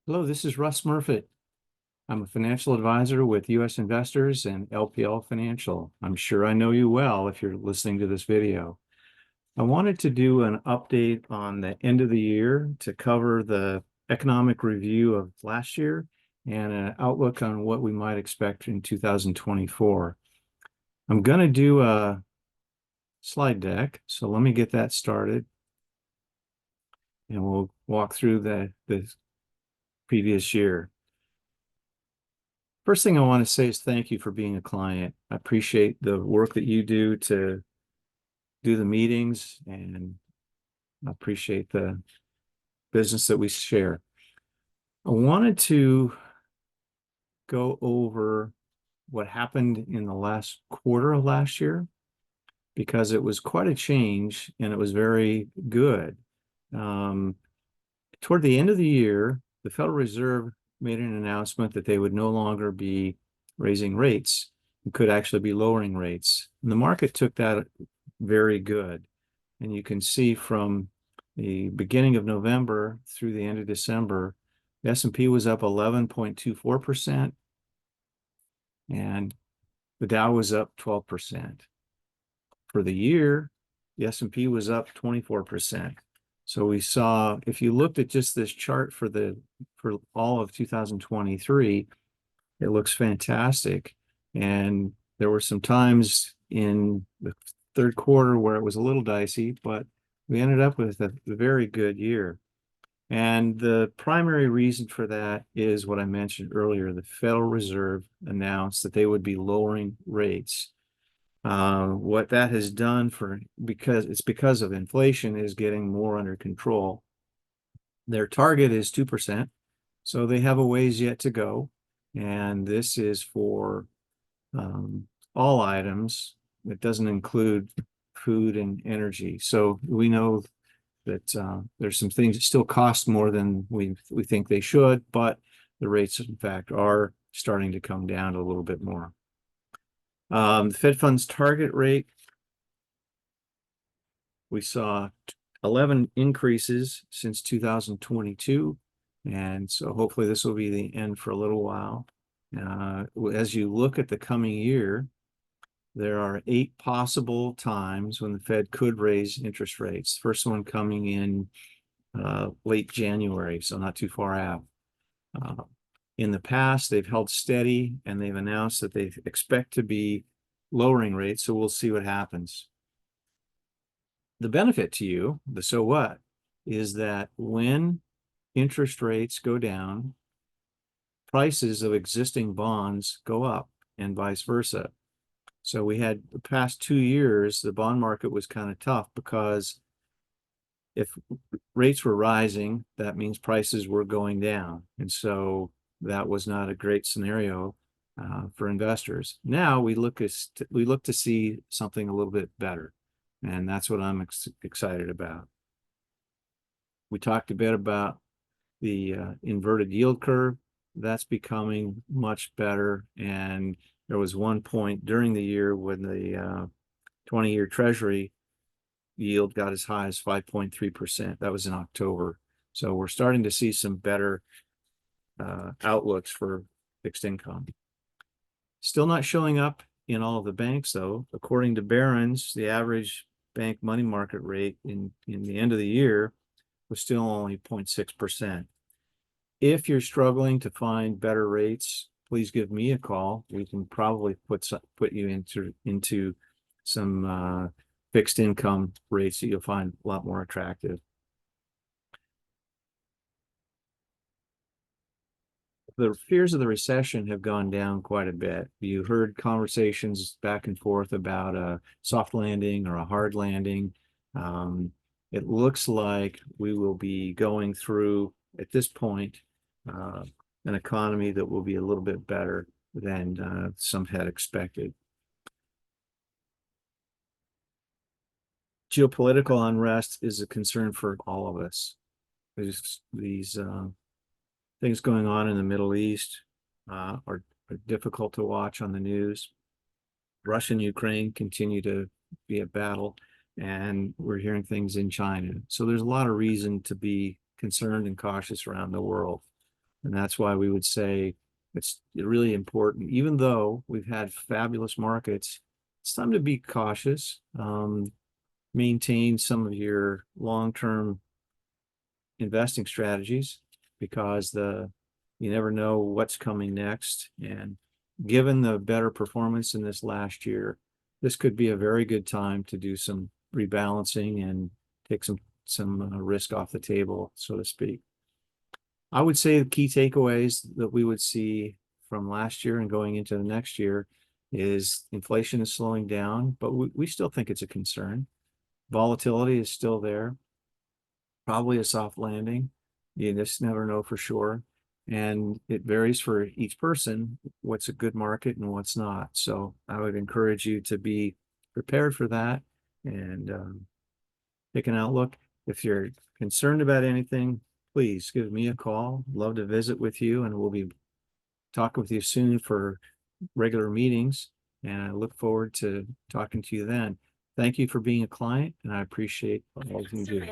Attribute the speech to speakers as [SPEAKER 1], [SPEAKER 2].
[SPEAKER 1] Hello, this is Russ Murfitt. I'm a financial advisor with U.S. Investors and LPL Financial. I'm sure I know you well if you're listening to this video. I wanted to do an update on the end of the year to cover the economic review of last year and an outlook on what we might expect in 2024. I'm going to do a slide deck, so let me get that started and we'll walk through the previous year. First thing I want to say is thank you for being a client. I appreciate the work that you do to do the meetings, and I appreciate the business that we share. I wanted to go over what happened in the last quarter of last year because it was quite a change and it was very good. Toward the end of the year, the Federal Reserve made an announcement that they would no longer be raising rates and could actually be lowering rates. And the market took that very good. And you can see from the beginning of November through the end of December, the S&P was up 11.24%, and the Dow was up 12%. For the year, the S&P was up 24%. So we saw, if you looked at just this chart for all of 2023, it looks fantastic. And there were some times in the third quarter where it was a little dicey, but we ended up with a very good year. And the primary reason for that is what I mentioned earlier. The Federal Reserve announced that they would be lowering rates. What that has done because of inflation is getting more under control. Their target is 2%, so they have a ways yet to go. And this is for all items. It doesn't include food and energy. So we know that there's some things that still cost more than we think they should, but the rates, in fact, are starting to come down a little bit more. The Fed funds target rate, we saw 11 increases since 2022. And so hopefully this will be the end for a little while. As you look at the coming year, there are 8 possible times when the Fed could raise interest rates. First one coming in late January, so not too far out. In the past, they've held steady and they've announced that they expect to be lowering rates, so we'll see what happens. The benefit to you, the so what, is that when interest rates go down, prices of existing bonds go up and vice versa. So we had the past 2 years, the bond market was kind of tough because if rates were rising, that means prices were going down. And so that was not a great scenario for investors. Now we look to see something a little bit better, and that's what I'm excited about. We talked a bit about the inverted yield curve. That's becoming much better, and there was one point during the year when the 20-year Treasury yield got as high as 5.3%. That was in October. So we're starting to see some better outlooks for fixed income. Still not showing up in all of the banks, though. According to Barron's, the average bank money market rate in the end of the year was still only 0.6%. If you're struggling to find better rates, please give me a call. We can probably put you into some fixed income rates that you'll find a lot more attractive. The fears of the recession have gone down quite a bit. You heard conversations back and forth about a soft landing or a hard landing. It looks like we will be going through, at this point, an economy that will be a little bit better than some had expected. Geopolitical unrest is a concern for all of us. There's these things going on in the Middle East are difficult to watch on the news. Russia and Ukraine continue to be a battle, and we're hearing things in China. So there's a lot of reason to be concerned and cautious around the world. And that's why we would say it's really important, even though we've had fabulous markets, it's time to be cautious. Maintain some of your long-term investing strategies, because you never know what's coming next. And given the better performance in this last year, this could be a very good time to do some rebalancing and take some risk off the table, so to speak. I would say the key takeaways that we would see from last year and going into the next year is inflation is slowing down, but we still think it's a concern. Volatility is still there, probably a soft landing. You just never know for sure. And it varies for each person, what's a good market and what's not. So I would encourage you to be prepared for that and take an outlook. If you're concerned about anything, please give me a call. Love to visit with you, and we'll be talking with you soon for regular meetings. And I look forward to talking to you then. Thank you for being a client, and I appreciate all you do.